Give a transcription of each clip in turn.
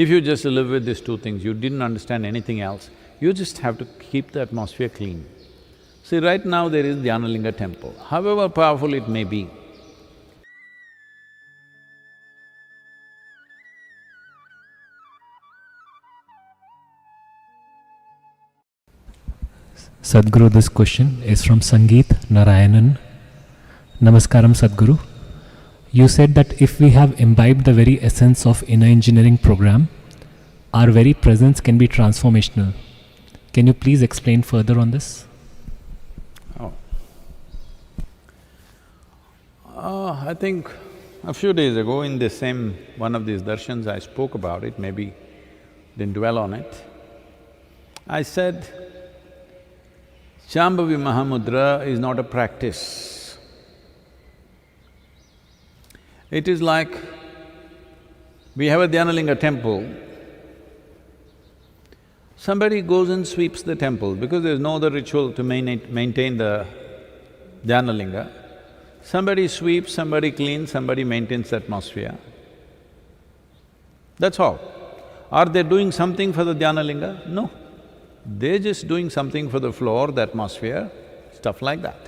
If you just live with these two things, you didn't understand anything else, you just have to keep the atmosphere clean. See, right now there is Dhyanalinga temple, however powerful it may be. Sadhguru, this question is from Sangeet Narayanan. Namaskaram, Sadhguru. You said that if we have imbibed the very essence of inner engineering program, our very presence can be transformational. Can you please explain further on this? I think a few days ago in the same one of these darshans I spoke about it, maybe didn't dwell on it. I said, Shambhavi Mahamudra is not a practice. It is like, we have a Dhyanalinga temple, somebody goes and sweeps the temple because there's no other ritual to maintain the Dhyanalinga. Somebody sweeps, somebody cleans, somebody maintains the atmosphere. That's all. Are they doing something for the Dhyanalinga? No. They're just doing something for the floor, the atmosphere, stuff like that.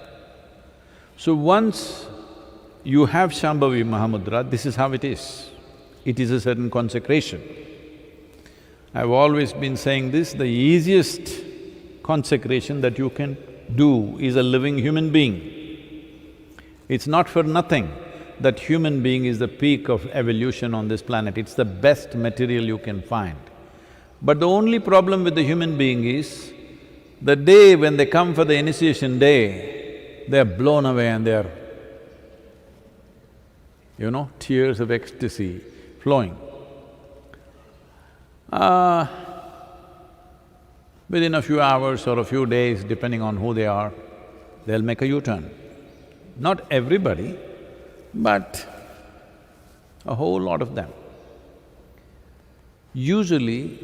So once you have Shambhavi Mahamudra, this is how it is. It is a certain consecration. I've always been saying this, the easiest consecration that you can do is a living human being. It's not for nothing that human being is the peak of evolution on this planet, it's the best material you can find. But the only problem with the human being is, the day when they come for the initiation day, they're blown away and they're, tears of ecstasy flowing. Within a few hours or a few days, depending on who they are, they'll make a U-turn. Not everybody, but a whole lot of them. Usually,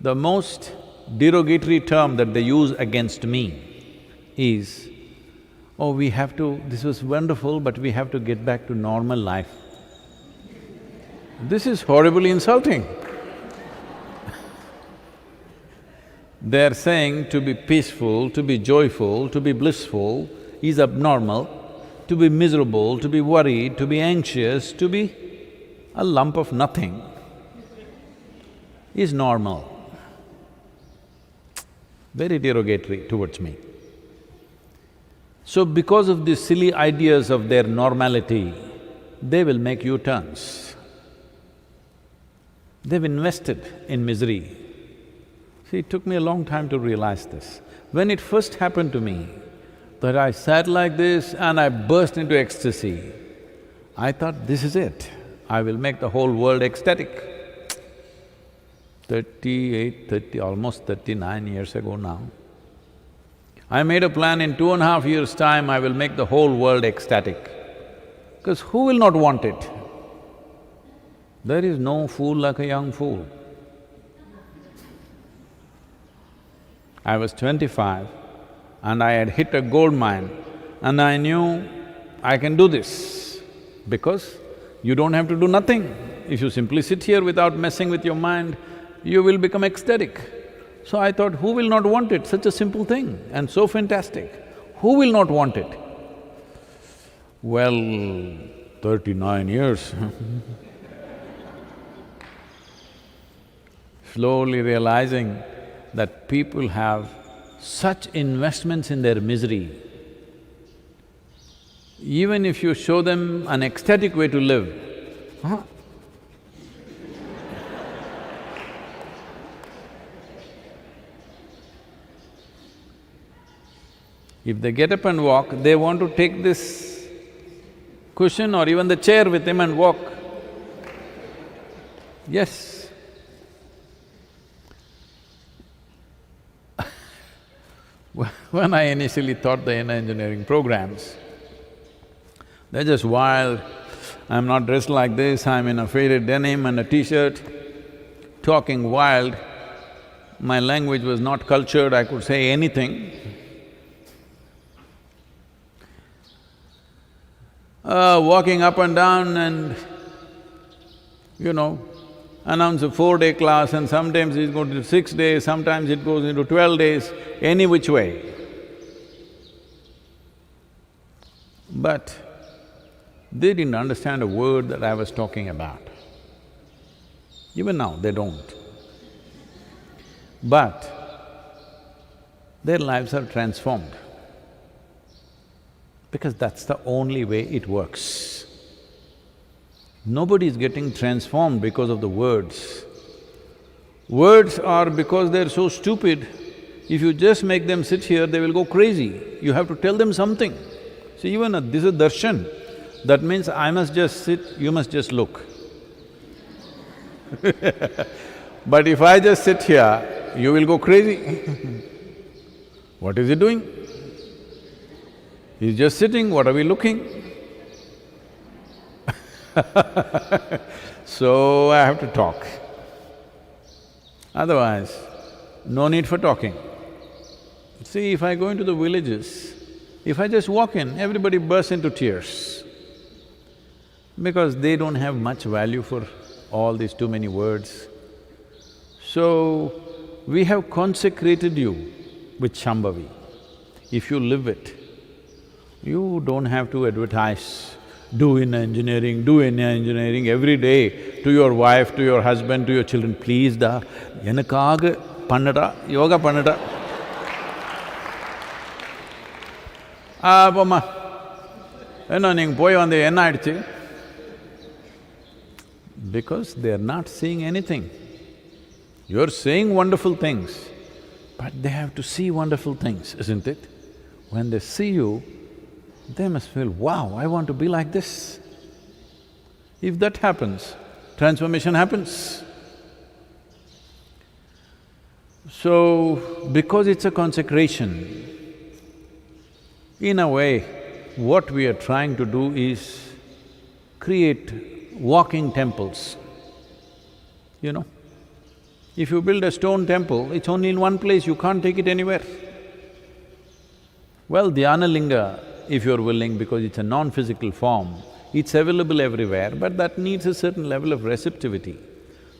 the most derogatory term that they use against me is, oh, this was wonderful, but we have to get back to normal life. This is horribly insulting. They're saying to be peaceful, to be joyful, to be blissful is abnormal, to be miserable, to be worried, to be anxious, to be a lump of nothing is normal. Very derogatory towards me. So because of these silly ideas of their normality, they will make U-turns. They've invested in misery. See, it took me a long time to realize this. When it first happened to me, that I sat like this and I burst into ecstasy, I thought, this is it, I will make the whole world ecstatic. almost 39 years ago now, I made a plan, in 2.5 years' time I will make the whole world ecstatic. Because who will not want it? There is no fool like a young fool. I was 25 and I had hit a gold mine and I knew I can do this because you don't have to do nothing. If you simply sit here without messing with your mind, you will become ecstatic. So I thought, who will not want it? Such a simple thing and so fantastic. Who will not want it? Well, 39 years slowly realizing that people have such investments in their misery. Even if you show them an ecstatic way to live, if they get up and walk, they want to take this cushion or even the chair with him and walk. Yes. When I initially taught the inner engineering programs, they're just wild. I'm not dressed like this, I'm in a faded denim and a t-shirt, talking wild. My language was not cultured, I could say anything. Walking up and down and, announce a 4-day class and sometimes it's going to 6 days, sometimes it goes into 12 days, any which way. But they didn't understand a word that I was talking about. Even now, they don't. But their lives are transformed because that's the only way it works. Nobody is getting transformed because of the words. Words are because they're so stupid, if you just make them sit here, they will go crazy. You have to tell them something. See, even this is darshan. That means I must just sit, you must just look. But if I just sit here, you will go crazy. What is he doing? He's just sitting, what are we looking? So I have to talk. Otherwise, no need for talking. See, if I go into the villages, if I just walk in, everybody bursts into tears because they don't have much value for all these too many words. So, we have consecrated you with Shambhavi. If you live it, you don't have to advertise, do in engineering every day to your wife, to your husband, to your children. Please da, enakaaga pannada, yoga pannada. Pomma, enna neenga poi vande enna aiduchu? Because they're not seeing anything. You're saying wonderful things, but they have to see wonderful things, isn't it? When they see you, they must feel, wow, I want to be like this. If that happens, transformation happens. So, because it's a consecration, in a way, what we are trying to do is create walking temples, you know. If you build a stone temple, it's only in one place, you can't take it anywhere. Well, Dhyana Linga, if you're willing, because it's a non-physical form, it's available everywhere, but that needs a certain level of receptivity.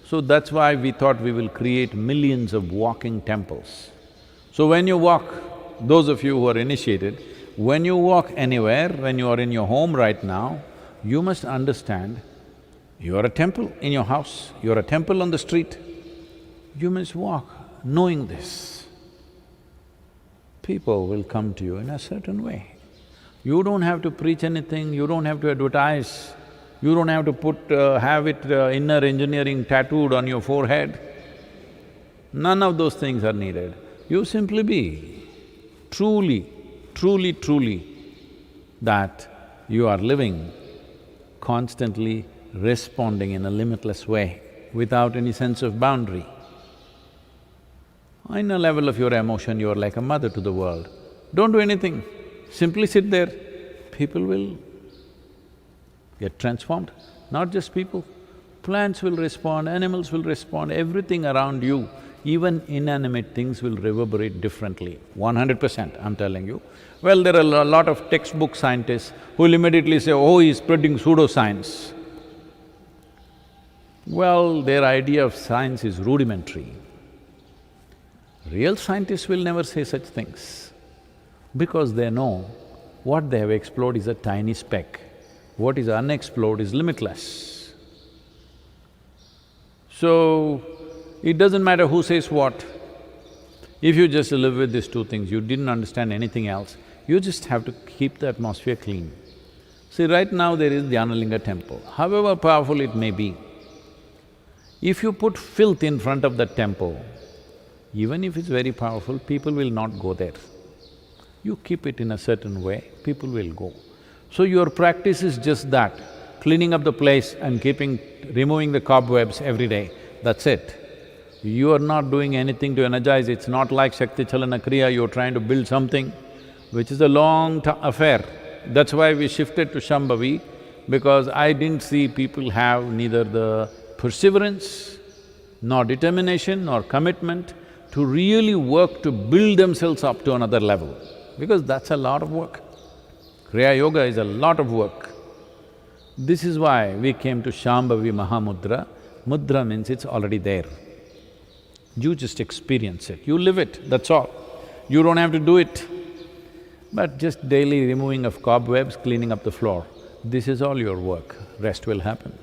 So that's why we thought we will create millions of walking temples. So when you walk, those of you who are initiated, when you walk anywhere, when you are in your home right now, you must understand you are a temple in your house, you're a temple on the street. You must walk knowing this. People will come to you in a certain way. You don't have to preach anything, you don't have to advertise, you don't have to have inner engineering tattooed on your forehead. None of those things are needed. You simply be truly that you are living, constantly responding in a limitless way, without any sense of boundary. In a level of your emotion, you are like a mother to the world. Don't do anything, simply sit there. People will get transformed, not just people. Plants will respond, animals will respond, everything around you, even inanimate things will reverberate differently, 100%, I'm telling you. Well, there are a lot of textbook scientists who will immediately say, oh, he's spreading pseudoscience. Well, their idea of science is rudimentary. Real scientists will never say such things because they know what they have explored is a tiny speck. What is unexplored is limitless. So, it doesn't matter who says what. If you just live with these two things, you didn't understand anything else, you just have to keep the atmosphere clean. See, right now there is Dhyana Linga temple, however powerful it may be. If you put filth in front of that temple, even if it's very powerful, people will not go there. You keep it in a certain way, people will go. So your practice is just that, cleaning up the place and removing the cobwebs every day, that's it. You are not doing anything to energize, it's not like Shakti Chalana Kriya, you're trying to build something, which is a long affair. That's why we shifted to Shambhavi, because I didn't see people have neither the perseverance, nor determination, nor commitment to really work to build themselves up to another level, because that's a lot of work. Kriya Yoga is a lot of work. This is why we came to Shambhavi Mahamudra, Mudra means it's already there. You just experience it, you live it, that's all. You don't have to do it. But just daily removing of cobwebs, cleaning up the floor, this is all your work, rest will happen.